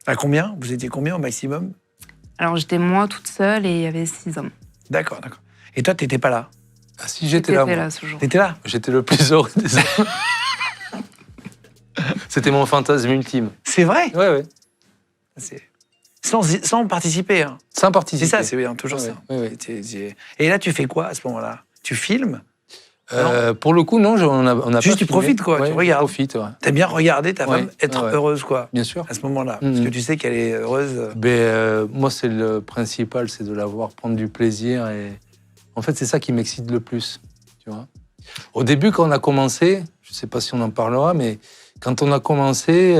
À combien? Vous étiez combien au maximum? Alors, j'étais moi toute seule et il y avait 6 hommes. D'accord. Et toi, t'étais pas là? Ah si, j'étais là, moi. ce jour. T'étais là? J'étais le plus heureux des hommes. C'était mon fantasme ultime. C'est vrai? Ouais. Sans participer. Hein. Sans participer. C'est ça, c'est bien, toujours ça. Ouais. Et là, tu fais quoi à ce moment-là? Tu filmes? Pour le coup, non, on a juste pas tu profites, quoi. Tu regardes. Je profite, ouais. T'as bien regardé ta femme être heureuse, quoi. Bien sûr. À ce moment-là. Parce que tu sais qu'elle est heureuse. Moi, c'est le principal, c'est de la voir prendre du plaisir. Et en fait, c'est ça qui m'excite le plus. Tu vois. Au début, quand on a commencé, je ne sais pas si on en parlera, mais quand on a commencé...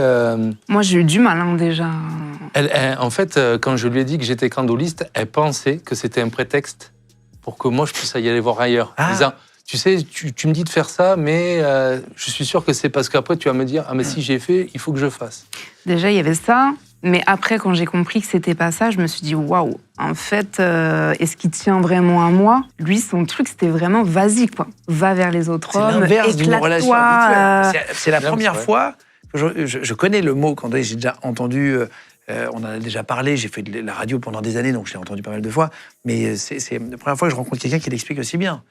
Moi, j'ai eu du mal, hein, déjà. En fait, quand je lui ai dit que j'étais candoliste, elle pensait que c'était un prétexte pour que moi, je puisse y aller voir ailleurs. En disant, tu sais, tu me dis de faire ça, mais je suis sûr que c'est parce qu'après, tu vas me dire, ah, mais si j'ai fait, il faut que je fasse. Déjà, il y avait ça. Mais après, quand j'ai compris que c'était pas ça, je me suis dit, waouh, en fait, est-ce qu'il tient vraiment à moi? Lui, son truc, c'était vraiment, vas-y, quoi. Va vers les autres hommes, c'est l'inverse d'une relation habituelle. C'est la première fois que je connais le mot, quand j'ai déjà entendu... on en a déjà parlé, j'ai fait de la radio pendant des années, donc je l'ai entendu pas mal de fois. Mais c'est la première fois que je rencontre quelqu'un qui l'explique aussi bien.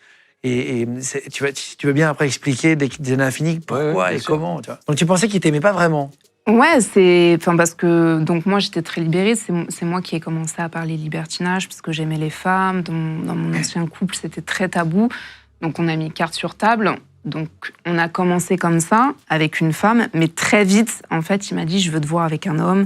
Et tu veux bien après expliquer des années infinies pourquoi et comment. Tu vois. Donc tu pensais qu'il t'aimait pas vraiment? Ouais, parce que donc moi j'étais très libérée. C'est moi qui ai commencé à parler libertinage parce que j'aimais les femmes. Dans mon ancien couple, c'était très tabou. Donc on a mis carte sur table. Donc on a commencé comme ça avec une femme, mais très vite, en fait, il m'a dit je veux te voir avec un homme.